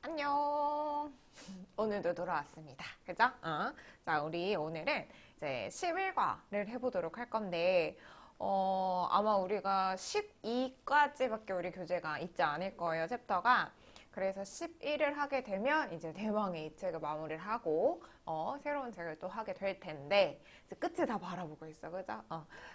안녕. 오늘도 돌아왔습니다. 그죠? 자, 우리 오늘은 이제 11과를 해보도록 할 건데, 아마 우리가 12까지밖에 우리 교재가 있지 않을 거예요, 챕터가. 그래서 11을 하게 되면 이제 대망의 이 책을 마무리를 하고, 새로운 책을 또 하게 될 텐데, 이제 끝을 다 바라보고 있어, 그죠?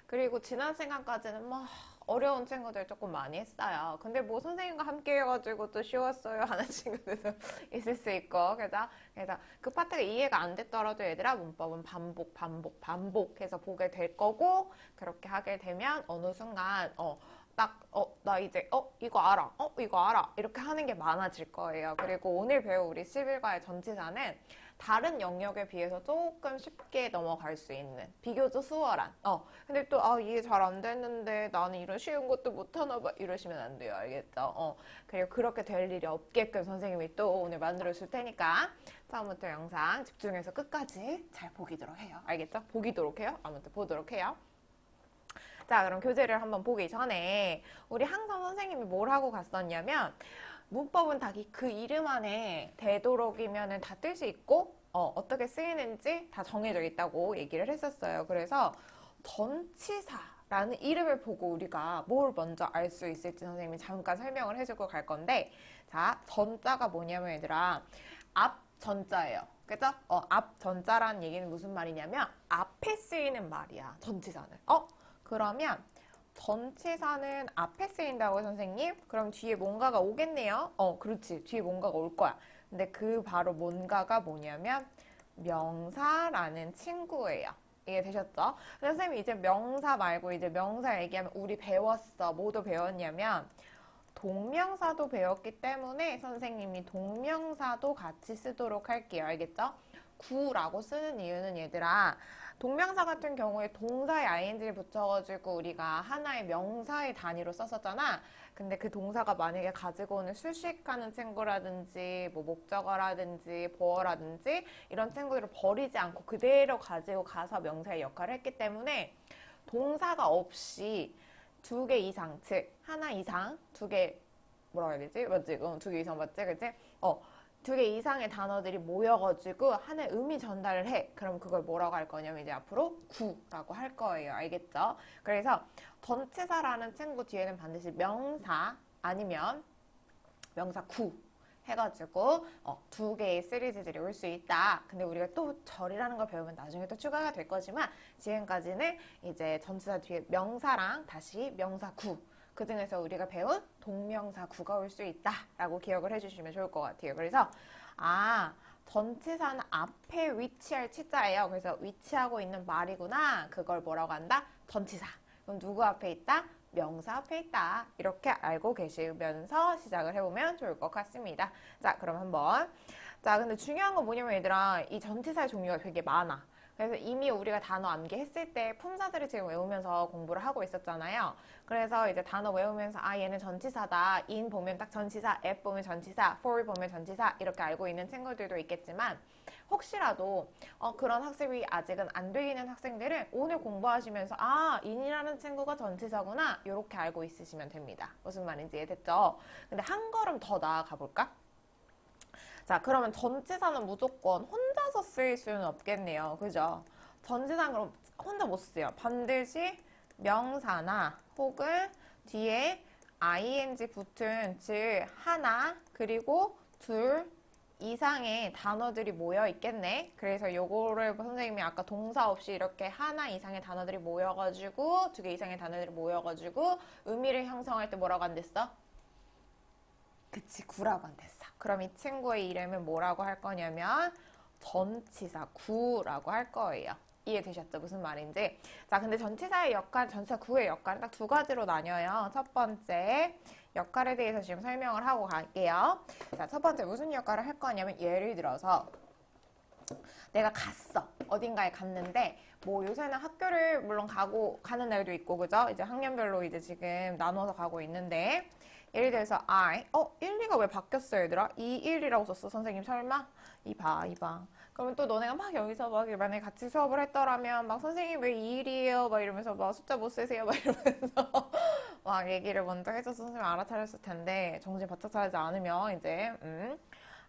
그리고 지난 시간까지는 막 어려운 친구들 조금 많이 했어요. 근데 뭐 선생님과 함께 해가지고 또 쉬웠어요 하는 친구들도 있을 수 있고, 그죠? 그래서 그 파트가 이해가 안 됐더라도 얘들아 문법은 반복해서 보게 될 거고, 그렇게 하게 되면 어느 순간, 나 이제, 이거 알아. 이거 알아. 이렇게 하는 게 많아질 거예요. 그리고 오늘 배울 우리 11과의 전치사는 다른 영역에 비해서 조금 쉽게 넘어갈 수 있는 비교적 수월한 근데 또 이해 잘 안 됐는데 나는 이런 쉬운 것도 못하나 봐 이러시면 안 돼요. 알겠죠? 그리고 그렇게 될 일이 없게끔 선생님이 또 오늘 만들어 줄 테니까 처음부터 영상 집중해서 끝까지 잘 보기도록 해요. 알겠죠? 보기도록 해요. 아무튼 보도록 해요. 자, 그럼 교재를 한번 보기 전에 우리 항상 선생님이 뭘 하고 갔었냐면 문법은 다 그 이름 안에 되도록이면 다 뜻이 있고 어떻게 쓰이는지 다 정해져 있다고 얘기를 했었어요. 그래서 전치사라는 이름을 보고 우리가 뭘 먼저 알 수 있을지 선생님이 잠깐 설명을 해주고 갈 건데, 자, 전자가 뭐냐면 얘들아 앞 전자예요. 그죠? 앞 전자라는 얘기는 무슨 말이냐면 앞에 쓰이는 말이야, 전치사는. 그러면 전치사는 앞에 쓰인다고 선생님? 그럼 뒤에 뭔가가 오겠네요? 그렇지. 뒤에 뭔가가 올 거야. 근데 그 바로 뭔가가 뭐냐면 명사라는 친구예요. 이해되셨죠? 선생님이 이제 명사 말고 이제 명사 얘기하면 우리 배웠어. 뭐도 배웠냐면 동명사도 배웠기 때문에 선생님이 동명사도 같이 쓰도록 할게요. 알겠죠? 구라고 쓰는 이유는 얘들아, 동명사 같은 경우에 동사에 ing를 붙여가지고 우리가 하나의 명사의 단위로 썼었잖아. 근데 그 동사가 만약에 가지고 오는 수식하는 친구라든지 뭐 목적어라든지 보어라든지 이런 친구들을 버리지 않고 그대로 가지고 가서 명사의 역할을 했기 때문에 동사가 없이 두 개 이상, 즉 하나 이상, 두 개 뭐라고 해야 되지? 맞지? 두 개 이상 맞지? 그치? 두 개 이상의 단어들이 모여가지고 하나의 의미 전달을 해. 그럼 그걸 뭐라고 할 거냐면 이제 앞으로 구라고 할 거예요. 알겠죠? 그래서 전치사라는 친구 뒤에는 반드시 명사 아니면 명사 구 해가지고 두 개의 시리즈들이 올 수 있다. 근데 우리가 또 절이라는 걸 배우면 나중에 또 추가가 될 거지만 지금까지는 이제 전치사 뒤에 명사랑 다시 명사 구, 그 중에서 우리가 배운 동명사 구가 올 수 있다라고 기억을 해주시면 좋을 것 같아요. 그래서 전치사는 앞에 위치할 치자예요. 그래서 위치하고 있는 말이구나. 그걸 뭐라고 한다? 전치사. 그럼 누구 앞에 있다? 명사 앞에 있다. 이렇게 알고 계시면서 시작을 해보면 좋을 것 같습니다. 자, 그럼 한번. 자, 근데 중요한 건 뭐냐면 얘들아, 이 전치사의 종류가 되게 많아. 그래서 이미 우리가 단어 암기했을 때 품사들을 지금 외우면서 공부를 하고 있었잖아요. 그래서 이제 단어 외우면서 얘는 전치사다. in 보면 딱 전치사, at 보면 전치사, for 보면 전치사 이렇게 알고 있는 친구들도 있겠지만 혹시라도 그런 학습이 아직은 안 돼 있는 학생들은 오늘 공부하시면서 in이라는 친구가 전치사구나 이렇게 알고 있으시면 됩니다. 무슨 말인지 이해됐죠? 근데 한 걸음 더 나아가 볼까? 자, 그러면 전치사는 무조건 혼자서 쓰일 수는 없겠네요. 그죠? 전치사는 그럼 혼자 못 쓰요. 반드시 명사나 혹은 뒤에 ing 붙은 즉 하나 그리고 둘 이상의 단어들이 모여 있겠네. 그래서 요거를 선생님이 아까 동사 없이 이렇게 하나 이상의 단어들이 모여가지고 두 개 이상의 단어들이 모여가지고 의미를 형성할 때 뭐라고 안 됐어? 그치, 구라고 안 됐어. 그럼 이 친구의 이름은 뭐라고 할 거냐면 전치사 구라고 할 거예요. 이해되셨죠? 무슨 말인지. 자, 근데 전치사의 역할, 전치사 구의 역할은 딱 두 가지로 나뉘어요. 첫 번째 역할에 대해서 지금 설명을 하고 갈게요. 자, 첫 번째 무슨 역할을 할 거냐면 예를 들어서 내가 갔어. 어딘가에 갔는데 뭐 요새는 학교를 물론 가는 날도 있고 그죠? 이제 학년별로 이제 지금 나눠서 가고 있는데 예를 들어서 1, 2가 왜 바뀌었어 얘들아? 2, 1이라고 썼어 선생님 설마? 이봐. 그러면 또 너네가 막 여기서 막 만약에 같이 수업을 했더라면 막 선생님 왜 2, 1이에요? 막 이러면서 막 숫자 못 세세요? 막 이러면서 막 얘기를 먼저 해줘서 선생님 알아차렸을 텐데 정신 바짝 차리지 않으면 이제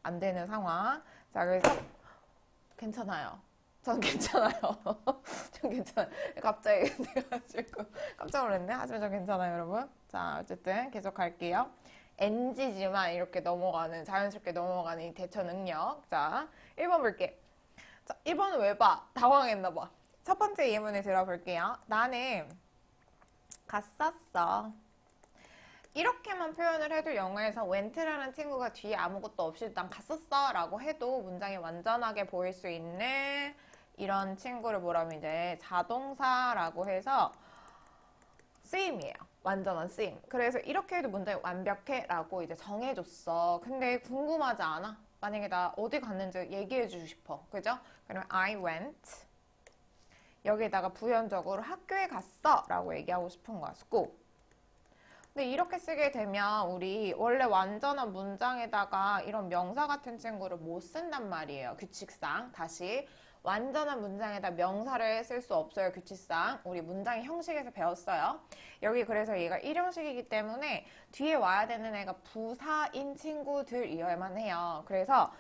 안 되는 상황. 자, 그래서 괜찮아요. 전 괜찮아요. 전 괜찮아요. 갑자기 돼가지고 깜짝 놀랐네. 하지만 전 괜찮아요, 여러분. 자, 어쨌든 계속 갈게요. NG지만 이렇게 넘어가는, 자연스럽게 넘어가는 이 대처 능력. 자, 1번 볼게. 자, 1번은 왜 봐? 당황했나봐. 첫 번째 예문에 들어볼게요. 나는 갔었어. 이렇게만 표현을 해도 영어에서 went라는 친구가 뒤에 아무것도 없이 난 갔었어 라고 해도 문장이 완전하게 보일 수 있는 이런 친구를 뭐라면 이제 자동사라고 해서 쓰임이에요. 완전한 쓰임. 그래서 이렇게 해도 문장이 완벽해 라고 이제 정해줬어. 근데 궁금하지 않아? 만약에 나 어디 갔는지 얘기해주고 싶어. 그죠? 그러면 I went. 여기에다가 부연적으로 학교에 갔어 라고 얘기하고 싶은 거야. school. 근데 이렇게 쓰게 되면 우리 원래 완전한 문장에다가 이런 명사 같은 친구를 못 쓴단 말이에요. 규칙상. 다시. 완전한 문장에다 명사를 쓸 수 없어요. 규칙상. 우리 문장의 형식에서 배웠어요. 여기 그래서 얘가 1형식이기 때문에 뒤에 와야 되는 애가 부사인 친구들이어야만 해요. 그래서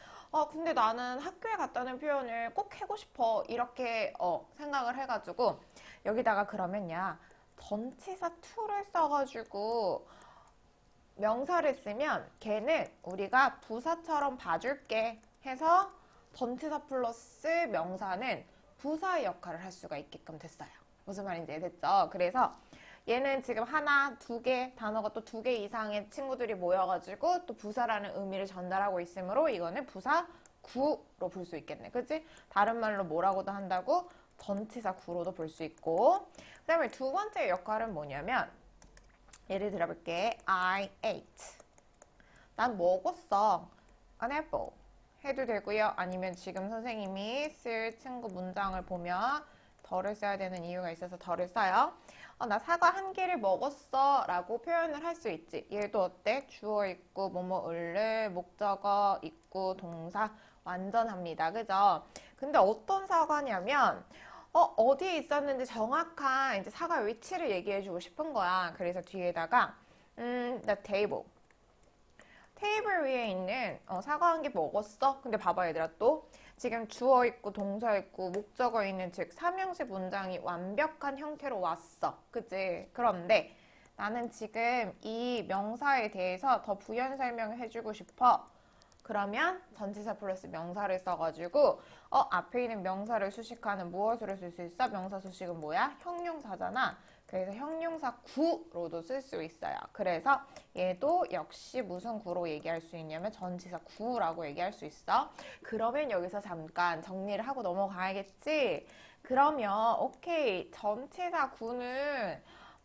근데 나는 학교에 갔다는 표현을 꼭 하고 싶어. 이렇게 생각을 해가지고 여기다가 그러면 야 전치사 to를 써가지고 명사를 쓰면 걔는 우리가 부사처럼 봐줄게 해서 전치사 플러스 명사는 부사의 역할을 할 수가 있게끔 됐어요. 무슨 말인지 이해됐죠? 그래서 얘는 지금 하나, 두 개, 단어가 또 두 개 이상의 친구들이 모여가지고 또 부사라는 의미를 전달하고 있으므로 이거는 부사 구로 볼 수 있겠네. 그치? 다른 말로 뭐라고도 한다고? 전치사 구로도 볼 수 있고. 그 다음에 두 번째 역할은 뭐냐면 예를 들어볼게. I ate. 난 먹었어. An apple. 해도 되고요. 아니면 지금 선생님이 쓸 친구 문장을 보면 덜을 써야 되는 이유가 있어서 덜을 써요. 나 사과 한 개를 먹었어 라고 표현을 할 수 있지. 얘도 어때? 주어 있고 뭐뭐을를 목적어 있고 동사 완전합니다. 그죠? 근데 어떤 사과냐면 어디에 있었는지 정확한 이제 사과 위치를 얘기해주고 싶은 거야. 그래서 뒤에다가 the table. 테이블 위에 있는 사과 한 개 먹었어? 근데 봐봐 얘들아 또 지금 주어 있고 동사 있고 목적어 있는 즉 삼형식 문장이 완벽한 형태로 왔어. 그치? 그런데 나는 지금 이 명사에 대해서 더 부연 설명을 해주고 싶어. 그러면 전치사 플러스 명사를 써가지고 앞에 있는 명사를 수식하는 무엇으로 쓸 수 있어? 명사 수식은 뭐야? 형용사잖아. 그래서 형용사 구로도 쓸 수 있어요. 그래서 얘도 역시 무슨 구로 얘기할 수 있냐면 전치사 구라고 얘기할 수 있어. 그러면 여기서 잠깐 정리를 하고 넘어가야겠지? 그러면 오케이 전치사 구는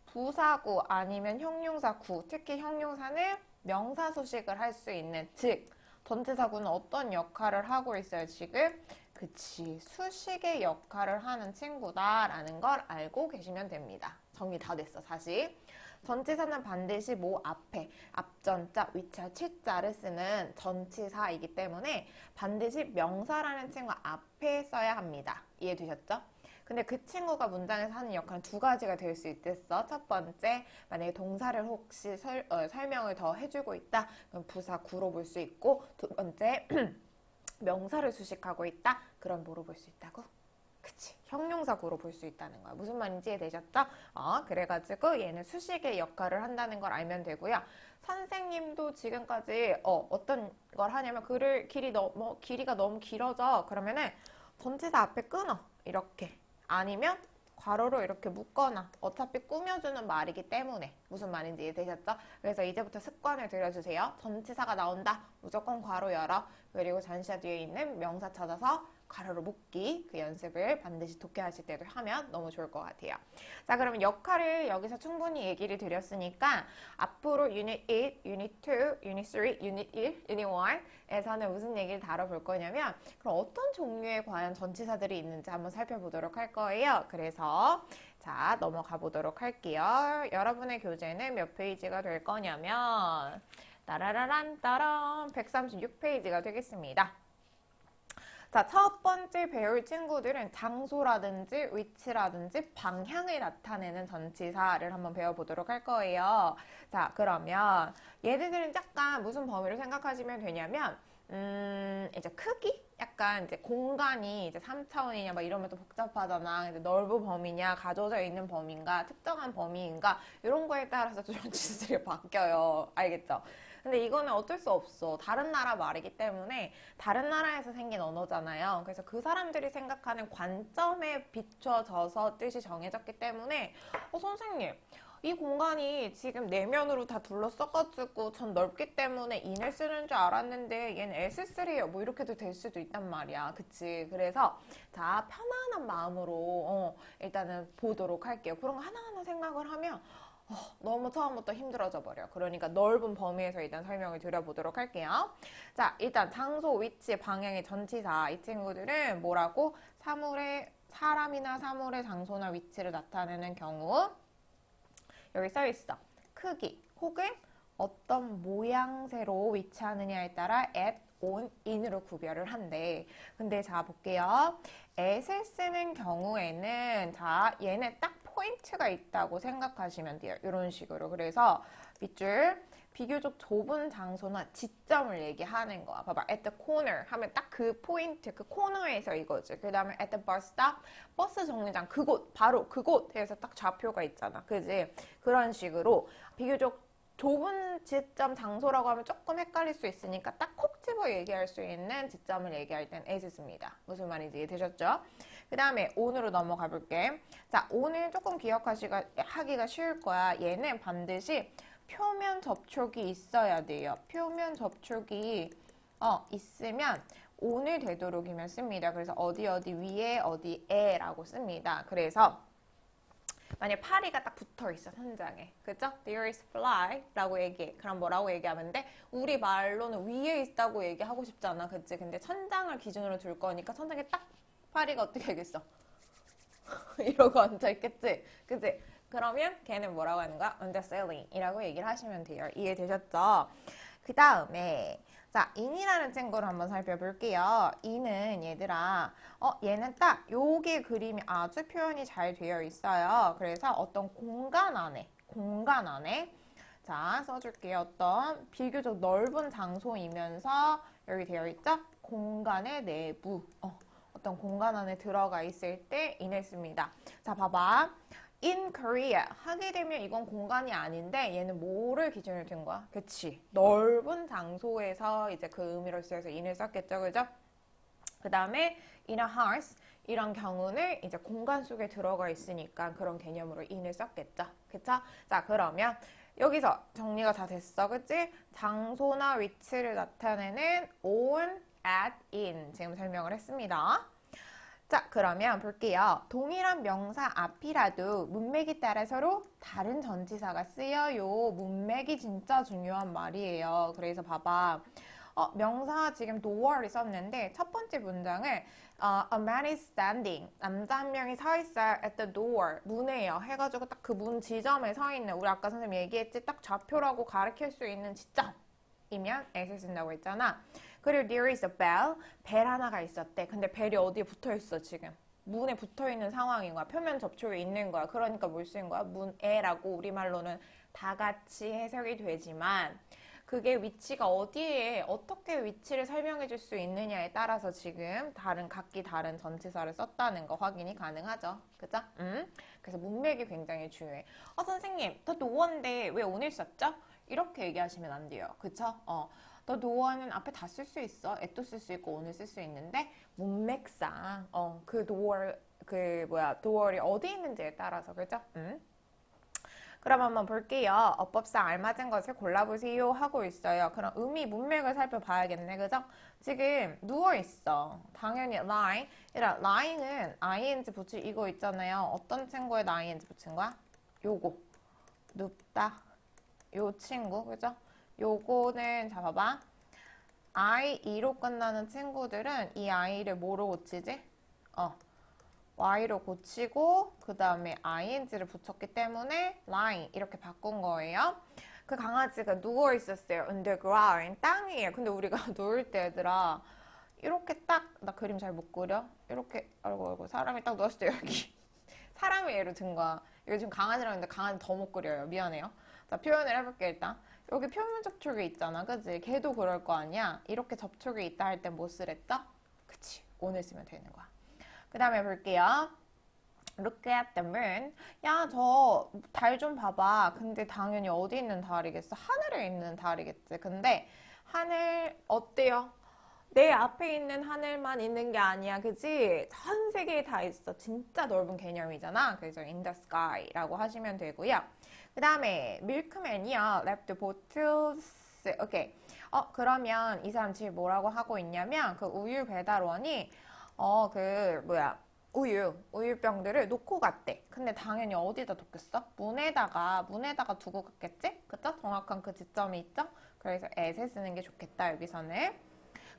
부사구 아니면 형용사 구, 특히 형용사는 명사 수식을 할 수 있는 즉 전치사구는 어떤 역할을 하고 있어요, 지금? 그치, 수식의 역할을 하는 친구다라는 걸 알고 계시면 됩니다. 정리 다 됐어, 사실. 전치사는 반드시 뭐 앞에, 앞전자, 위자, 치자를 쓰는 전치사이기 때문에 반드시 명사라는 친구 앞에 써야 합니다. 이해되셨죠? 근데 그 친구가 문장에서 하는 역할은 두 가지가 될 수 있겠어. 첫 번째, 만약에 동사를 혹시 설명을 더 해주고 있다. 그럼 부사 구로 볼 수 있고, 두 번째, 명사를 수식하고 있다. 그럼 뭐로 볼 수 있다고? 그치. 형용사 구로 볼 수 있다는 거야. 무슨 말인지 이해되셨죠? 그래가지고 얘는 수식의 역할을 한다는 걸 알면 되고요. 선생님도 지금까지 어떤 걸 하냐면 길이가 너무 길어져. 그러면은 전치사 앞에 끊어. 이렇게. 아니면 괄호로 이렇게 묶거나 어차피 꾸며주는 말이기 때문에 무슨 말인지 이해되셨죠? 그래서 이제부터 습관을 들여주세요. 전치사가 나온다. 무조건 괄호 열어. 그리고 전치사 뒤에 있는 명사 찾아서 괄호로 묶기. 그 연습을 반드시 독해하실 때도 하면 너무 좋을 것 같아요. 자, 그러면 역할을 여기서 충분히 얘기를 드렸으니까 앞으로 Unit 1, Unit 2, Unit 3, Unit 1, Unit 1에서는 무슨 얘기를 다뤄볼 거냐면 그럼 어떤 종류의 과연 전치사들이 있는지 한번 살펴보도록 할 거예요. 그래서 자, 넘어가 보도록 할게요. 여러분의 교재는 몇 페이지가 될 거냐면 따라라란 따란 136페이지가 되겠습니다. 자, 첫 번째 배울 친구들은 장소라든지 위치라든지 방향을 나타내는 전치사를 한번 배워보도록 할 거예요. 자, 그러면 얘네들은 약간 무슨 범위로 생각하시면 되냐면 이제 크기? 약간 이제 공간이 이제 3차원이냐 막 이러면 또 복잡하잖아. 이제 넓은 범위냐, 가져져 있는 범위인가, 특정한 범위인가 이런 거에 따라서 좀 전치사들이 바뀌어요. 알겠죠? 근데 이거는 어쩔 수 없어. 다른 나라 말이기 때문에 다른 나라에서 생긴 언어잖아요. 그래서 그 사람들이 생각하는 관점에 비춰져서 뜻이 정해졌기 때문에 선생님 이 공간이 지금 내면으로 다 둘러싸가지고 전 넓기 때문에 in을 쓰는 줄 알았는데 얘는 S3예요. 뭐 이렇게도 될 수도 있단 말이야. 그치? 그래서 자 편안한 마음으로 일단은 보도록 할게요. 그런 거 하나하나 생각을 하면 너무 처음부터 힘들어져 버려. 그러니까 넓은 범위에서 일단 설명을 드려보도록 할게요. 자, 일단 장소, 위치, 방향의 전치사. 이 친구들은 뭐라고? 사람이나 사물의 장소나 위치를 나타내는 경우 여기 써 있어. 크기 혹은 어떤 모양새로 위치하느냐에 따라 at, on, in으로 구별을 한대. 근데 자 볼게요. at을 쓰는 경우에는 자 얘는 딱 포인트가 있다고 생각하시면 돼요. 이런 식으로. 그래서 밑줄 비교적 좁은 장소나 지점을 얘기하는 거야. 봐봐. at the corner 하면 딱 그 포인트, 그 코너에서 이거지. 그 다음에 at the bus stop, 버스 정류장 그곳, 바로 그곳에서 딱 좌표가 있잖아. 그지? 그런 식으로 비교적 좁은 지점 장소라고 하면 조금 헷갈릴 수 있으니까 딱 콕 집어 얘기할 수 있는 지점을 얘기할 땐 at 씁니다. 무슨 말인지 이해되셨죠? 그 다음에 on으로 넘어가 볼게. 자, on은 조금 하기가 쉬울 거야. 얘는 반드시 표면 접촉이 있어야 돼요. 표면 접촉이 있으면 on을 되도록이면 씁니다. 그래서 어디 위에 어디에 라고 씁니다. 그래서 만약 파리가 딱 붙어 있어 천장에, 그죠? There is fly 라고 얘기해. 그럼 뭐라고 얘기하면 돼? 우리 말로는 위에 있다고 얘기하고 싶잖아, 그치? 근데 천장을 기준으로 둘 거니까 천장에 딱 파리가 어떻게 하겠어? 이러고 앉아있겠지? 그치? 그러면 걔는 뭐라고 하는 거야? Under sailing 이라고 얘기를 하시면 돼요. 이해되셨죠? 그 다음에 자, in이라는 친구를 한번 살펴볼게요. in은 얘들아, 얘는 딱 요게 그림이 아주 표현이 잘 되어 있어요. 그래서 어떤 공간 안에 자, 써줄게요. 어떤 비교적 넓은 장소이면서 여기 되어 있죠? 공간의 내부. 어떤 공간 안에 들어가 있을 때 in을 씁니다. 자, 봐봐. In Korea 하게 되면 이건 공간이 아닌데 얘는 뭐를 기준으로 둔 거야? 그치? 넓은 장소에서 이제 그 의미로 쓰여서 in을 썼겠죠, 그죠? 그 다음에 in a house 이런 경우는 이제 공간 속에 들어가 있으니까 그런 개념으로 in을 썼겠죠, 그쵸? 자, 그러면 여기서 정리가 다 됐어, 그치? 장소나 위치를 나타내는 on, at, in 지금 설명을 했습니다. 자, 그러면 볼게요. 동일한 명사 앞이라도 문맥에 따라 서로 다른 전치사가 쓰여요. 문맥이 진짜 중요한 말이에요. 그래서 봐봐. 명사 지금 door을 썼는데 첫 번째 문장을 a man is standing. 남자 한 명이 서 있어요. at the door. 문에요. 해가지고 딱 그 문 지점에 서 있는 우리 아까 선생님 얘기했지? 딱 좌표라고 가르칠 수 있는 지점이면 as를 쓴다고 했잖아. 그리고 there is a bell. 벨 하나가 있었대. 근데 벨이 어디에 붙어 있어 지금? 문에 붙어 있는 상황인 거야. 표면 접촉이 있는 거야. 그러니까 뭘 쓰인 거야? 문에라고 우리말로는 다 같이 해석이 되지만 그게 위치가 어디에 어떻게 위치를 설명해 줄 수 있느냐에 따라서 지금 각기 다른 전치사를 썼다는 거 확인이 가능하죠. 그죠? 그래서 문맥이 굉장히 중요해. 선생님, 더 노원데 왜 오늘 썼죠? 이렇게 얘기하시면 안 돼요. 그쵸? 더 도어는 앞에 다 쓸 수 있어. at도 쓸 수 있고 on을 쓸 수 있는데 문맥상 도어이 어디 있는지에 따라서 그죠? 그럼 한번 볼게요. 어법상 알맞은 것을 골라보세요 하고 있어요. 그럼 의미 문맥을 살펴봐야겠네, 그죠? 지금 누워 있어. 당연히 lying. lying은 ing 붙일 이거 있잖아요. 어떤 친구에다 ing 붙인 거야? 요거 눕다. 요 친구, 그죠? 요거는 자 봐봐. I-E로 끝나는 친구들은 이 I를 뭐로 고치지? Y로 고치고 그 다음에 ing를 붙였기 때문에 lying 이렇게 바꾼 거예요. 그 강아지가 누워 있었어요. underground 땅이에요. 근데 우리가 누울 때 얘들아 이렇게 딱, 나 그림 잘 못 그려. 이렇게, 아이고, 사람이 딱 누웠을 때 여기. 사람이 예로 든 거야. 이거 지금 강아지랑 했는데 강아지 더 못 그려요. 미안해요. 자, 표현을 해볼게, 일단. 여기 표면 접촉이 있잖아. 그치? 걔도 그럴 거 아니야? 이렇게 접촉이 있다 할 땐 뭐 쓰랬다? 그치. 오늘 쓰면 되는 거야. 그 다음에 볼게요. Look at the moon. 야, 저 달 좀 봐봐. 근데 당연히 어디 있는 달이겠어? 하늘에 있는 달이겠지. 근데 하늘 어때요? 내 앞에 있는 하늘만 있는 게 아니야. 그지? 전 세계에 다 있어. 진짜 넓은 개념이잖아. 그래서 in the sky라고 하시면 되고요. 그 다음에 밀크맨이요. left bottles. 오케이. 그러면 이 사람 지금 뭐라고 하고 있냐면 그 우유 배달원이 우유병들을 놓고 갔대. 근데 당연히 어디다 뒀겠어? 문에다가 두고 갔겠지? 그쵸? 정확한 그 지점이 있죠? 그래서 at에 쓰는 게 좋겠다, 여기서는.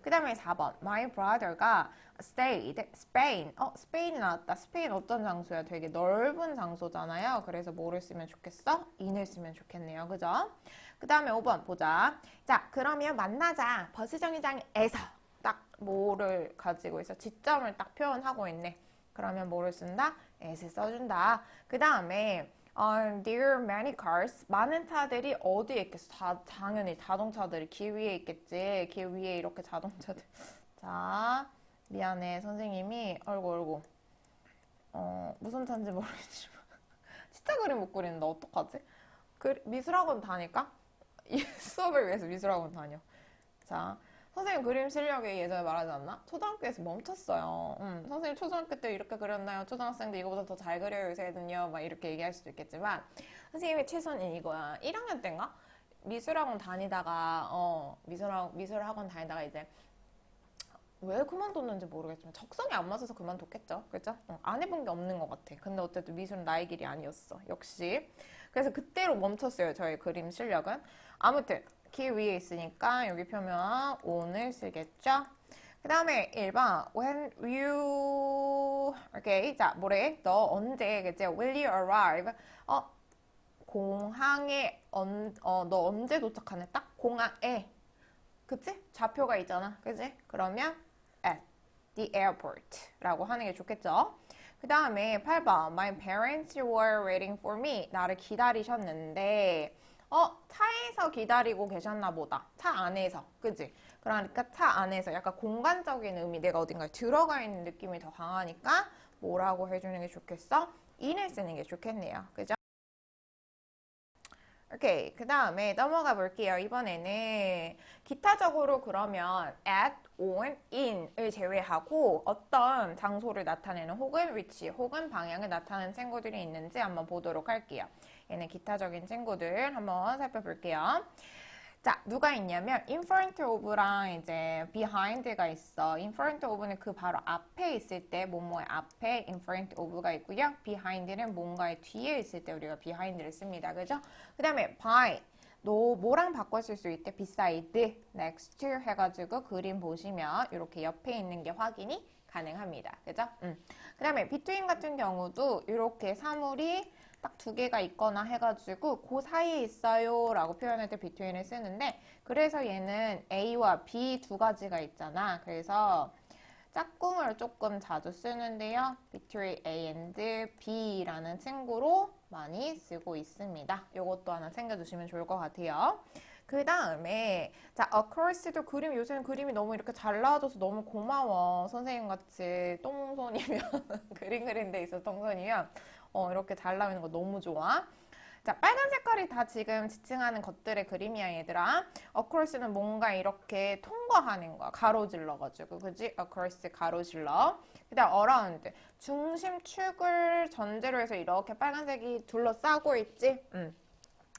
그 다음에 4번. My brother가 stayed Spain. 스페인이 나왔다. 스페인 어떤 장소야? 되게 넓은 장소잖아요. 그래서 뭐를 쓰면 좋겠어? in을 쓰면 좋겠네요. 그죠? 그 다음에 5번 보자. 자, 그러면 만나자. 버스 정류장에서 딱 뭐를 가지고 있어? 지점을 딱 표현하고 있네. 그러면 뭐를 쓴다? at을 써준다. 그 다음에 there are many cars. 많은 차들이 어디에 있겠어? 당연히 자동차들이 길 위에 있겠지. 길 위에 이렇게 자동차들. 자, 미안해. 선생님이 얼고. 무슨 차인지 모르겠지만 진짜 그림 못 그리는데 어떡하지? 미술학원 다닐까? 이 수업을 위해서 미술학원 다녀. 자, 선생님 그림 실력이 예전에 말하지 않나? 초등학교에서 멈췄어요. 선생님 초등학교 때 이렇게 그렸나요? 초등학생도 이거보다 더 잘 그려요 요새는요. 막 이렇게 얘기할 수도 있겠지만 선생님의 최선이 이거야. 1학년 때인가? 미술학원 다니다가 미술학원 다니다가 이제 왜 그만뒀는지 모르겠지만 적성이 안 맞아서 그만뒀겠죠. 그죠? 안 해본 게 없는 것 같아. 근데 어쨌든 미술은 나의 길이 아니었어. 역시. 그래서 그때로 멈췄어요. 저의 그림 실력은. 아무튼 길 위에 있으니까 여기 표면 on을 쓰겠죠. 그 다음에 1번 when you 오케이. 자, 뭐래? 너 언제 그치? Will you arrive? 공항에 너 언제 도착하네? 딱 공항에 그치? 좌표가 있잖아. 그치? 그러면 at the airport 라고 하는 게 좋겠죠. 그 다음에 8번 My parents were waiting for me. 나를 기다리셨는데 차에서 기다리고 계셨나 보다. 차 안에서. 그치? 그러니까 차 안에서 약간 공간적인 의미, 내가 어딘가에 들어가 있는 느낌이 더 강하니까 뭐라고 해주는 게 좋겠어? in을 쓰는 게 좋겠네요. 그죠? 오케이. 그 다음에 넘어가 볼게요. 이번에는 기타적으로 그러면 at, on, in을 제외하고 어떤 장소를 나타내는 혹은 위치, 혹은 방향을 나타내는 친구들이 있는지 한번 보도록 할게요. 얘는 기타적인 친구들 한번 살펴볼게요. 자, 누가 있냐면 in front of랑 이제 behind가 있어. in front of는 그 바로 앞에 있을 때 뭐뭐의 앞에 in front of가 있고요. behind는 뭔가의 뒤에 있을 때 우리가 behind를 씁니다. 그죠? 그 다음에 by 너 뭐랑 바꿔 쓸 수 있대? beside, next to 해가지고 그림 보시면 이렇게 옆에 있는 게 확인이 가능합니다. 그죠? 그 다음에 between 같은 경우도 이렇게 사물이 딱 두 개가 있거나 해가지고 그 사이에 있어요 라고 표현할 때 between을 쓰는데 그래서 얘는 A와 B 두 가지가 있잖아. 그래서 짝꿍을 조금 자주 쓰는데요. between A and B라는 친구로 많이 쓰고 있습니다. 이것도 하나 챙겨주시면 좋을 것 같아요. 그 다음에 자, across도 그림 요새는 그림이 너무 이렇게 잘 나와줘서 너무 고마워. 선생님같이 똥손이면 그림 그린 데 있어 똥손이면 이렇게 잘 나오는 거 너무 좋아. 자, 빨간 색깔이 다 지금 지칭하는 것들의 그림이야, 얘들아. across는 뭔가 이렇게 통과하는 거야. 가로질러가지고. 그지? across 가로질러. 그 다음 around. 중심축을 전제로 해서 이렇게 빨간색이 둘러싸고 있지?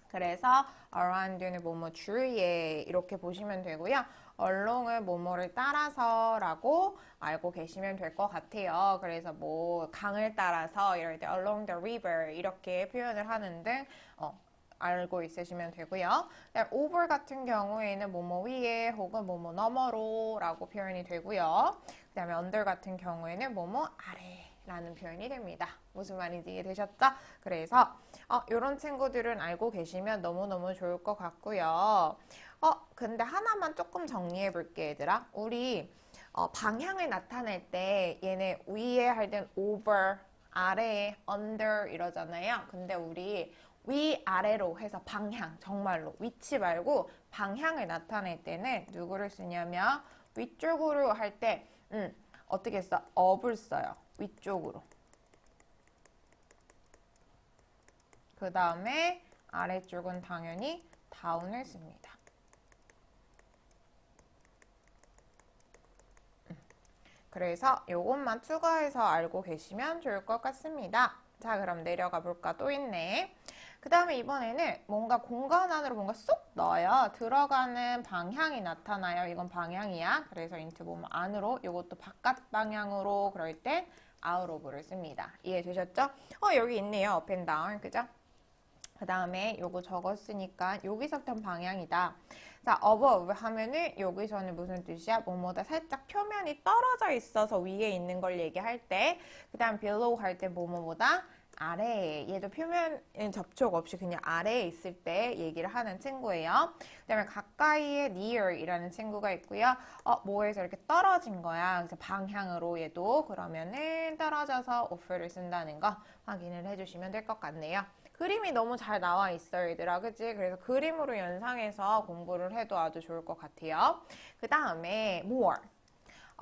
그래서 around는 뭐뭐 주위에 이렇게 보시면 되고요. along을 뭐뭐를 따라서 라고 알고 계시면 될 것 같아요. 그래서 뭐 강을 따라서 이럴 때 along the river 이렇게 표현을 하는 등 알고 있으시면 되고요. over 같은 경우에는 뭐뭐 위에 혹은 뭐뭐 너머로 라고 표현이 되고요. 그 다음에 under 같은 경우에는 뭐뭐 아래 라는 표현이 됩니다. 무슨 말인지 이해되셨죠? 그래서 이런 친구들은 알고 계시면 너무너무 좋을 것 같고요. 근데 하나만 조금 정리해 볼게, 얘들아. 우리 방향을 나타낼 때 얘네 위에 할 땐 over, 아래에 under 이러잖아요. 근데 우리 위아래로 해서 방향, 정말로 위치 말고 방향을 나타낼 때는 누구를 쓰냐면 위쪽으로 할 때 어떻게 써? up을 써요. 위쪽으로. 그 다음에 아래쪽은 당연히 down을 씁니다. 그래서 이것만 추가해서 알고 계시면 좋을 것 같습니다. 자, 그럼 내려가 볼까? 또 있네. 그 다음에 이번에는 뭔가 공간 안으로 뭔가 쏙 넣어요. 들어가는 방향이 나타나요. 이건 방향이야. 그래서 into 보면 안으로, 이것도 바깥 방향으로 그럴 땐 out of를 씁니다. 이해되셨죠? 여기 있네요. up and down. 그죠? 그 다음에 요거 적었으니까 여기서부터 방향이다. 자, above 하면은 여기서는 무슨 뜻이야? 뭐뭐다 살짝 표면이 떨어져 있어서 위에 있는 걸 얘기할 때, 그 다음 below 할 때 뭐뭐보다 아래에, 얘도 표면 접촉 없이 그냥 아래에 있을 때 얘기를 하는 친구예요. 그 다음에 가까이에 near 이라는 친구가 있고요. 뭐에서 이렇게 떨어진 거야. 그래서 방향으로 얘도 그러면은 떨어져서 off를 쓴다는 거 확인을 해주시면 될 것 같네요. 그림이 너무 잘 나와 있어요, 얘들아. 그치? 그래서 그림으로 연상해서 공부를 해도 아주 좋을 것 같아요. 그 다음에 more.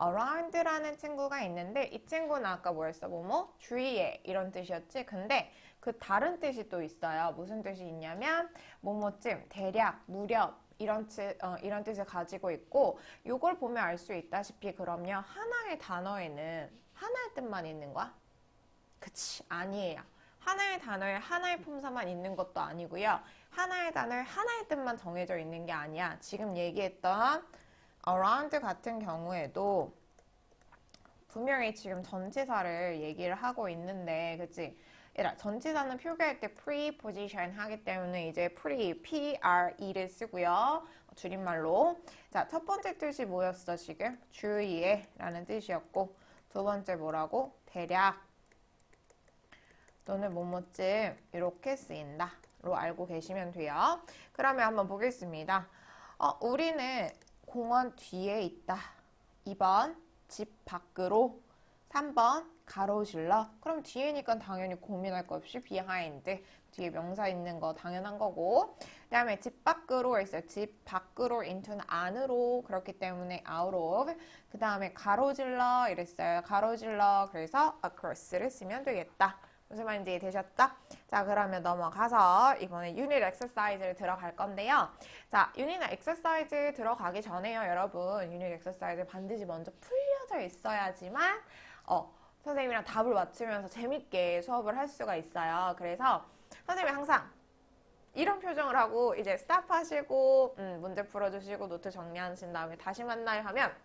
around라는 친구가 있는데 이 친구는 아까 뭐였어? 뭐뭐? 주위에 이런 뜻이었지? 근데 그 다른 뜻이 또 있어요. 무슨 뜻이 있냐면 뭐뭐쯤, 대략, 무렵 이런 뜻을 가지고 있고 요걸 보면 알 수 있다시피 그럼요. 하나의 단어에는 하나의 뜻만 있는 거야? 그치? 아니에요. 하나의 단어에 하나의 품사만 있는 것도 아니고요. 하나의 단어에 하나의 뜻만 정해져 있는 게 아니야. 지금 얘기했던 around 같은 경우에도 분명히 지금 전치사를 얘기를 하고 있는데, 그치? 얘들아, 전치사는 표기할 때 preposition 하기 때문에 이제 pre를 쓰고요. 줄임말로. 자, 첫 번째 뜻이 뭐였어, 지금? 주위에 라는 뜻이었고, 두 번째 뭐라고? 대략 또는 뭐뭐쯤 이렇게 쓰인다 로 알고 계시면 돼요. 그러면 한번 보겠습니다. 우리는 공원 뒤에 있다. 2번 집 밖으로. 3번 가로질러. 그럼 뒤에니까 당연히 고민할 거 없이 behind. 뒤에 명사 있는 거 당연한 거고. 그 다음에 집 밖으로 있어요. 집 밖으로 into는 안으로. 그렇기 때문에 out of. 그 다음에 가로질러 이랬어요. 가로질러. 그래서 across를 쓰면 되겠다. 무슨 말인지 되셨죠? 자, 그러면 넘어가서 이번에 유닛 엑서사이즈를 들어갈 건데요. 자, 유닛 엑서사이즈 들어가기 전에요, 여러분. 유닛 엑서사이즈 반드시 먼저 풀려져 있어야지만 선생님이랑 답을 맞추면서 재밌게 수업을 할 수가 있어요. 그래서 선생님이 항상 이런 표정을 하고 이제 스탑 하시고 문제 풀어주시고 노트 정리하신 다음에 다시 만나요 하면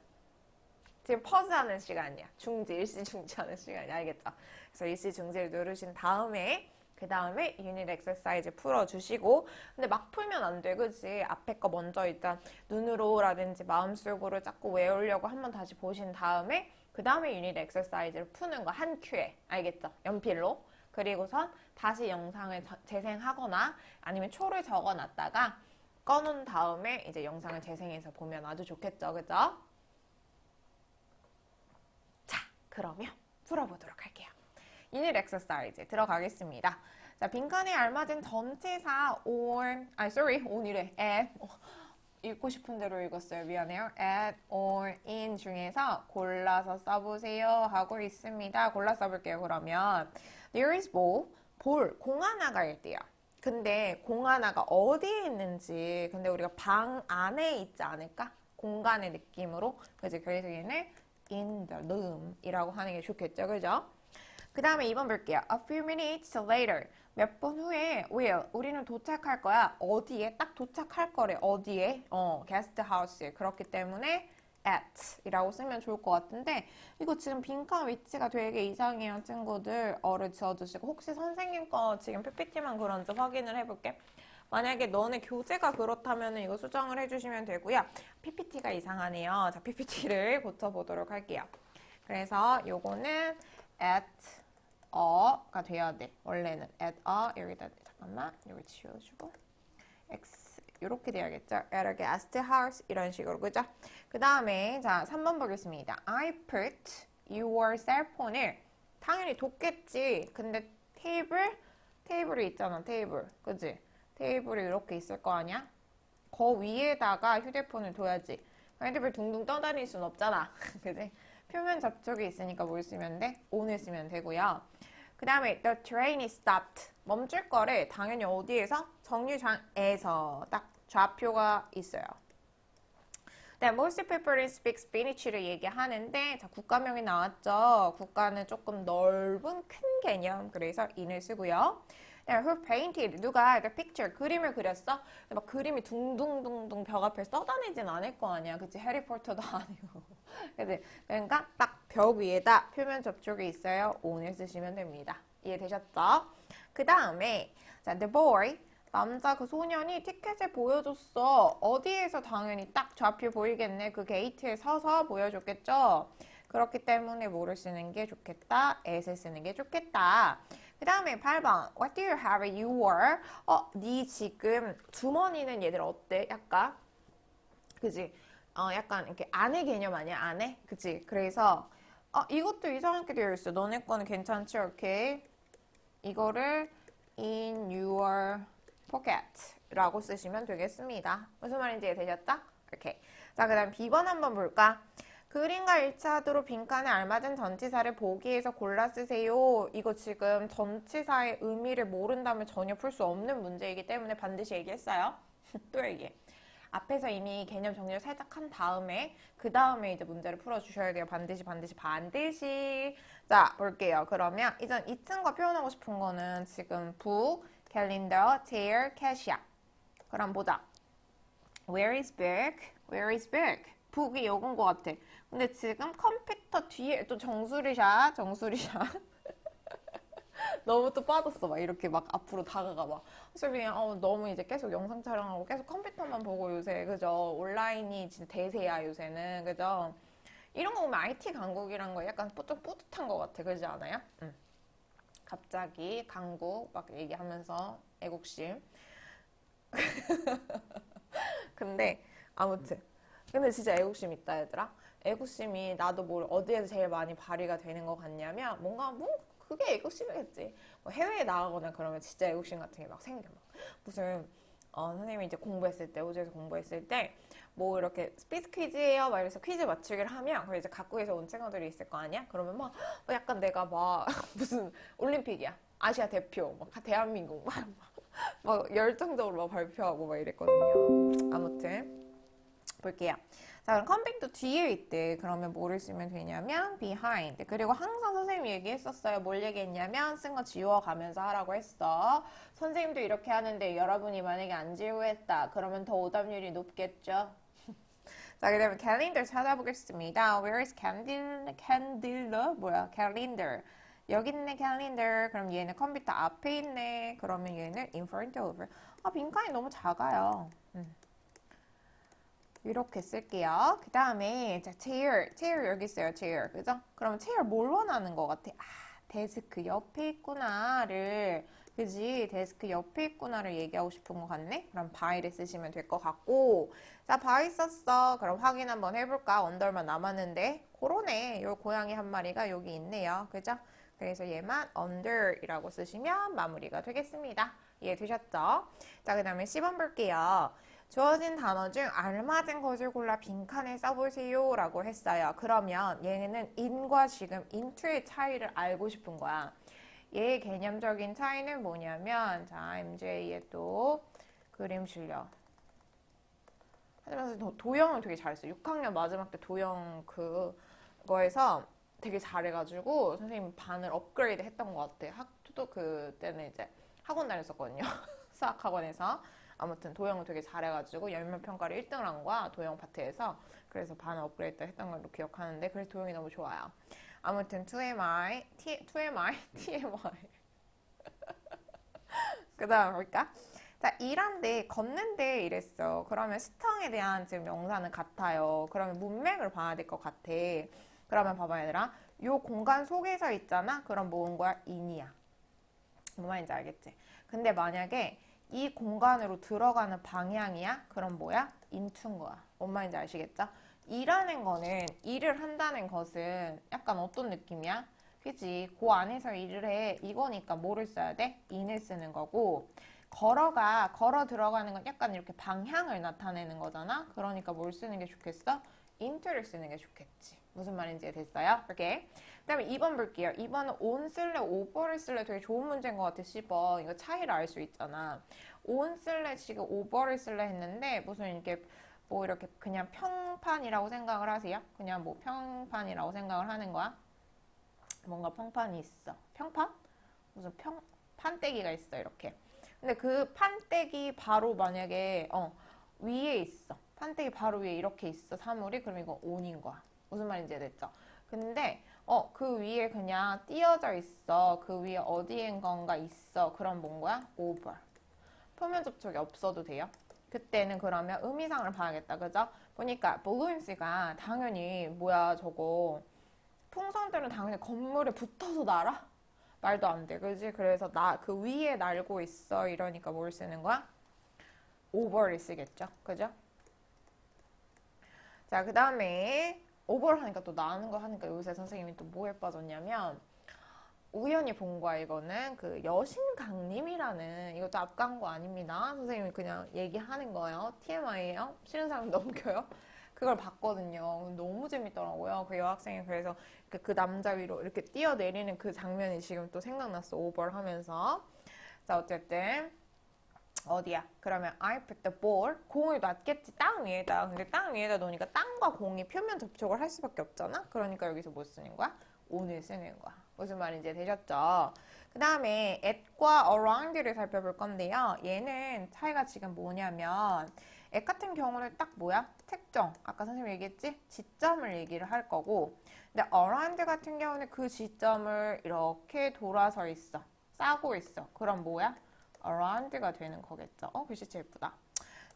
지금 퍼즈하는 시간이야. 중지, 일시 중지하는 시간이야. 알겠죠? 그래서 일시 중지를 누르신 다음에 그 다음에 유닛 엑서사이즈 풀어주시고 근데 막 풀면 안 돼. 그치? 앞에 거 먼저 일단 눈으로라든지 마음속으로 자꾸 외우려고 한번 다시 보신 다음에 그 다음에 유닛 엑서사이즈를 푸는 거 한 큐에. 알겠죠? 연필로. 그리고선 다시 영상을 재생하거나 아니면 초를 적어놨다가 꺼놓은 다음에 이제 영상을 재생해서 보면 아주 좋겠죠? 그죠? 그러면 풀어보도록 할게요. 유닛 엑서사이즈 들어가겠습니다. 자, 빈칸에 알맞은 전치사 on이래. at. 읽고 싶은 대로 읽었어요. 미안해요. at or in 중에서 골라서 써보세요 하고 있습니다. 골라 써볼게요. 그러면 there is 공 하나가 있대요. 근데 공 하나가 어디에 있는지 근데 우리가 방 안에 있지 않을까? 공간의 느낌으로. 그래서 얘는 in the room 이라고 하는 게 좋겠죠. 그죠? 그 다음에 2번 볼게요. A few minutes later. 몇 분 후에 우리는 도착할 거야. 어디에? 딱 도착할 거래. 어디에? 게스트 하우스에. 그렇기 때문에 at 이라고 쓰면 좋을 것 같은데 이거 지금 빈칸 위치가 되게 이상해요. 친구들 어를 지어주시고 혹시 선생님 거 지금 PPT만 그런지 확인을 해볼게. 만약에 너네 교재가 그렇다면 이거 수정을 해주시면 되고요. PPT가 이상하네요. 자, PPT를 고쳐보도록 할게요. 그래서 요거는 at a가 돼야 돼. 원래는 at a 여기다 잠깐만 여기 지워주고 x 이렇게 돼야겠죠. At a guest house 이런 식으로 그죠? 그 다음에 자 3번 보겠습니다. I put your cell phone을 당연히 뒀겠지. 근데 테이블이 있잖아. 테이블 그지? 테이블이 이렇게 있을 거 아니야? 거 위에다가 휴대폰을 둬야지. 핸드폰 둥둥 떠다닐 순 없잖아. 그지? 표면 접촉이 있으니까 뭘 쓰면 돼? on을 쓰면 되고요. 그 다음에 the train is stopped. 멈출 거를 당연히 어디에서? 정류장에서 딱 좌표가 있어요. 네, most people speak Spanish를 얘기하는데 자, 국가명이 나왔죠. 국가는 조금 넓은 큰 개념. 그래서 in을 쓰고요. 네, who painted? 누가 the picture? 그림을 그렸어? 막 그림이 둥둥둥둥 벽 앞에 떠다니진 않을 거 아니야. 그치? 해리포터도 아니고. 그치? 그러니까 딱 벽 위에다 표면 접촉이 있어요. on을 쓰시면 됩니다. 이해되셨죠? 그 다음에 자, the boy 남자 그 소년이 티켓을 보여줬어. 어디에서 당연히 딱 좌표 보이겠네. 그 게이트에 서서 보여줬겠죠. 그렇기 때문에 뭐를 쓰는 게 좋겠다? at을 쓰는 게 좋겠다. 그 다음에 8번 What do you have in your? 네 지금 주머니는 얘들 어때? 약간 그지? 약간 이렇게 안의 개념 아니야? 안에? 그치? 그래서 이것도 이상하게 되어 있어. 너네 거는 괜찮지? 오케이. 이거를 in your pocket 라고 쓰시면 되겠습니다. 무슨 말인지 이해되셨죠? 오케이. 자, 그 다음 B번 한번 볼까? 그림과 일치하도록 빈칸에 알맞은 전치사를 보기에서 골라 쓰세요. 이거 지금 전치사의 의미를 모른다면 전혀 풀 수 없는 문제이기 때문에 반드시 얘기했어요. 또 얘기해. 앞에서 이미 개념 정리를 살짝 한 다음에 그 다음에 이제 문제를 풀어주셔야 돼요. 반드시. 자, 볼게요. 그러면 이전 2층과 표현하고 싶은 거는 지금 book, calendar, chair, cashier. 그럼 보자. Where is book? book이 요건 것 같아. 근데 지금 컴퓨터 뒤에 또 정수리샷. 너무 또 빠졌어. 막 이렇게 막 앞으로 다가가 봐. 그래서 그냥 너무 이제 계속 영상 촬영하고 계속 컴퓨터만 보고 요새 그죠? 온라인이 진짜 대세야 요새는 그죠? 이런 거 보면 IT 강국이란 거 약간 좀 뿌듯한 것 같아. 그러지 않아요? 갑자기 강국 막 얘기하면서 애국심. 근데 아무튼 근데 진짜 애국심 있다 얘들아. 애국심이 나도 뭘 어디에서 제일 많이 발휘가 되는 것 같냐면 뭔가 그게 애국심이겠지. 뭐 해외에 나가거나 그러면 진짜 애국심 같은 게 막 생겨. 막 무슨 선생님이 이제 공부했을 때 호주에서 공부했을 때 뭐 이렇게 스피드 퀴즈예요 막 이래서 퀴즈 맞추기를 하면 그걸 이제 각국에서 온 친구들이 있을 거 아니야? 그러면 막 약간 내가 막 무슨 올림픽이야. 아시아 대표 막 대한민국 막 열정적으로 막 발표하고 막 이랬거든요. 아무튼 볼게요. 자, 그럼 컴백도 뒤에 있대. 그러면 뭐를 쓰면 되냐면 behind. 그리고 항상 선생님이 얘기했었어요. 뭘 얘기했냐면 쓴 거 지워가면서 하라고 했어. 선생님도 이렇게 하는데 여러분이 만약에 안 지우고 했다. 그러면 더 오답률이 높겠죠? 자, 그 다음에 calendar 찾아보겠습니다. Where is calendar? 뭐야? calendar. 여기 있네 calendar. 그럼 얘는 컴퓨터 앞에 있네. 그러면 얘는 in front of. 빈칸이 너무 작아요. 이렇게 쓸게요. 그 다음에 자 chair 여기 있어요. chair 그죠? 그럼 chair 뭘 원하는 것 같아? 데스크 옆에 있구나를 그지? 데스크 옆에 있구나를 얘기하고 싶은 것 같네? 그럼 by를 쓰시면 될 것 같고 자 by 썼어. 그럼 확인 한번 해볼까? 언더만 남았는데 그러네. 요 고양이 한 마리가 여기 있네요. 그죠? 그래서 얘만 under이라고 쓰시면 마무리가 되겠습니다. 이해되셨죠? 자, 그 다음에 10번 볼게요. 주어진 단어 중 알맞은 것을 골라 빈칸에 써보세요 라고 했어요. 그러면 얘는 in과 지금 into의 차이를 알고 싶은 거야. 얘의 개념적인 차이는 뭐냐면 자 MJ의 또 그림 실력 하지만 도형을 되게 잘했어. 6학년 마지막 때 도형 그거에서 되게 잘해가지고 선생님 반을 업그레이드 했던 것 같아. 학교도 그때는 이제 학원 다녔었거든요. 수학학원에서. 아무튼 도형을 되게 잘해가지고 열면 평가를 1등을 한 거야. 도형 파트에서. 그래서 반 업그레이드 했던 걸로 기억하는데 그래서 도형이 너무 좋아요. 아무튼 TMI 그 다음 볼까? 자, 일한데 걷는데 이랬어. 그러면 시청에 대한 지금 명사는 같아요. 그러면 문맥을 봐야 될 것 같아. 그러면 봐봐 얘들아. 요 공간 속에서 있잖아. 그럼 뭐인 거야? in이야. 뭔 말인지 알겠지? 근데 만약에 이 공간으로 들어가는 방향이야? 그럼 뭐야? into인 거야. 뭔 말인지 아시겠죠? 일하는 거는 일을 한다는 것은 약간 어떤 느낌이야? 그지? 그 안에서 일을 해. 이거니까 뭐를 써야 돼? in을 쓰는 거고 걸어 들어가는 건 약간 이렇게 방향을 나타내는 거잖아? 그러니까 뭘 쓰는 게 좋겠어? into를 쓰는 게 좋겠지. 무슨 말인지 됐어요? 오케이. 그 다음에 2번 볼게요. 2번은 on 쓸래, over를 쓸래 되게 좋은 문제인 것 같아. 10번. 이거 차이를 알 수 있잖아. on 쓸래, 지금 over를 쓸래 했는데 무슨 이렇게 뭐 이렇게 그냥 평판이라고 생각을 하세요? 그냥 뭐 평판이라고 생각을 하는 거야? 뭔가 평판이 있어. 평판? 무슨 판때기가 있어. 이렇게. 근데 그 판때기 바로 만약에 위에 있어. 판때기 바로 위에 이렇게 있어. 사물이. 그럼 이거 on인 거야. 무슨 말인지 됐죠? 근데 그 위에 그냥 띄어져 있어. 그 위에 어디엔건가 있어. 그럼 뭔 거야? over. 표면 접촉이 없어도 돼요. 그때는 그러면 의미상을 봐야겠다. 그죠? 보니까 balloons가 당연히 뭐야 저거 풍선들은 당연히 건물에 붙어서 날아? 말도 안 돼. 그지? 그래서 그 위에 날고 있어. 이러니까 뭘 쓰는 거야? over를 쓰겠죠. 그죠? 자, 그 다음에 over를 하니까 또 나는 거 하니까 요새 선생님이 또 뭐에 빠졌냐면 우연히 본 거야. 이거는 그 여신강림이라는 이것도 앞광고 아닙니다. 선생님이 그냥 얘기하는 거예요. TMI예요. 싫은 사람 넘겨요. 그걸 봤거든요. 너무 재밌더라고요. 그 여학생이 그래서 그 남자 위로 이렇게 뛰어내리는 그 장면이 지금 또 생각났어. 오버를 하면서. 자, 어쨌든 어디야? 그러면 I put the ball. 공을 놨겠지. 땅 위에다. 근데 땅 위에다 놓으니까 땅과 공이 표면 접촉을 할 수밖에 없잖아. 그러니까 여기서 뭐 쓰는 거야? on을 쓰는 거야. 무슨 말인지 되셨죠? 그 다음에 at과 around를 살펴볼 건데요. 얘는 차이가 지금 뭐냐면 at 같은 경우는 딱 뭐야? 특정. 아까 선생님이 얘기했지? 지점을 얘기를 할 거고 근데 around 같은 경우는 그 지점을 이렇게 돌아서 있어. 싸고 있어. 그럼 뭐야? around가 되는 거겠죠. 글씨체 예쁘다.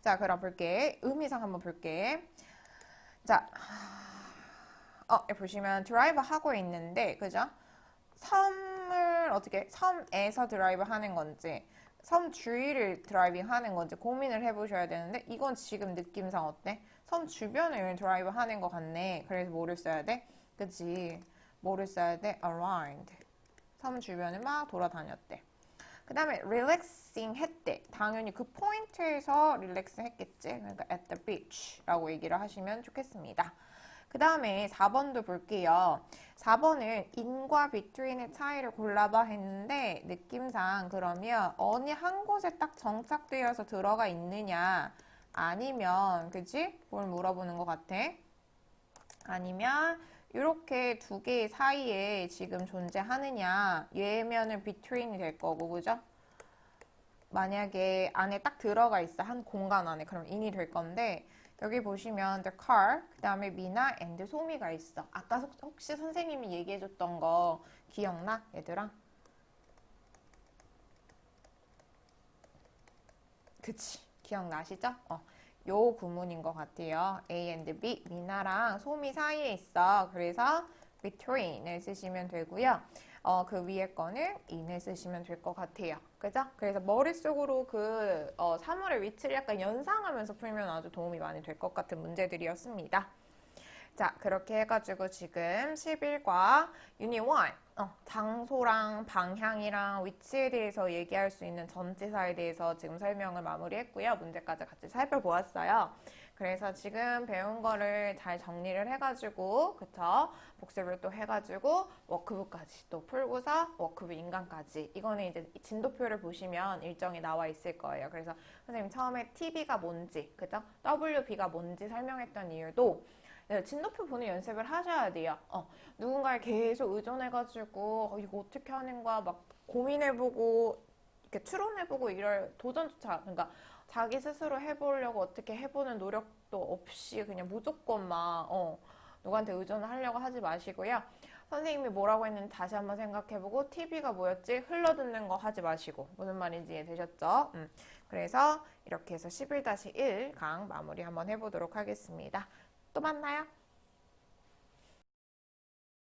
자, 그럼 볼게. 의미상 한번 볼게. 자, 보시면 드라이브 하고 있는데, 그죠? 섬을 어떻게, 섬에서 드라이브 하는 건지, 섬 주위를 드라이빙 하는 건지 고민을 해보셔야 되는데, 이건 지금 느낌상 어때? 섬 주변을 드라이브 하는 것 같네. 그래서 뭐를 써야 돼? 그치? 뭐를 써야 돼? around. 섬 주변을 막 돌아다녔대. 그 다음에 relaxing 했대. 당연히 그 포인트에서 릴렉스 했겠지. 그러니까 at the beach 라고 얘기를 하시면 좋겠습니다. 그 다음에 4번도 볼게요. 4번은 in과 between의 차이를 골라봐 했는데 느낌상 그러면 어느 한 곳에 딱 정착되어서 들어가 있느냐 아니면 그치? 뭘 물어보는 것 같아? 아니면 이렇게 두 개 사이에 지금 존재하느냐 얘면은 between이 될 거고 그죠? 만약에 안에 딱 들어가 있어 한 공간 안에 그럼 in이 될 건데 여기 보시면 the car 그 다음에 미나 and 소미가 있어. 아까 혹시 선생님이 얘기해줬던 거 기억나 얘들아? 그치 기억나시죠? 요 구문인 것 같아요. A and B, 미나랑 소미 사이에 있어. 그래서 between을 쓰시면 되고요. 그 위에 거는 in을 쓰시면 될 것 같아요. 그죠? 그래서 머릿속으로 그 사물의 위치를 약간 연상하면서 풀면 아주 도움이 많이 될 것 같은 문제들이었습니다. 자, 그렇게 해가지고 지금 11과 유닛 1 장소랑 방향이랑 위치에 대해서 얘기할 수 있는 전치사에 대해서 지금 설명을 마무리했고요. 문제까지 같이 살펴보았어요. 그래서 지금 배운 거를 잘 정리를 해가지고 그쵸? 복습을 또 해가지고 워크북까지 또 풀고서 워크북 인강까지 이거는 이제 진도표를 보시면 일정이 나와 있을 거예요. 그래서 선생님 처음에 TB가 뭔지 그죠? WB가 뭔지 설명했던 이유도 네, 진도표 보는 연습을 하셔야 돼요. 누군가를 계속 의존해가지고 이거 어떻게 하는 거야 막 고민해보고 이렇게 추론해보고 이럴 도전조차 그러니까 자기 스스로 해보려고 어떻게 해보는 노력도 없이 그냥 무조건 막 누구한테 의존을 하려고 하지 마시고요. 선생님이 뭐라고 했는지 다시 한번 생각해보고 TV가 뭐였지? 흘러듣는 거 하지 마시고 무슨 말인지 이해되셨죠? 그래서 이렇게 해서 11-1 강 마무리 한번 해보도록 하겠습니다. 또 만나요.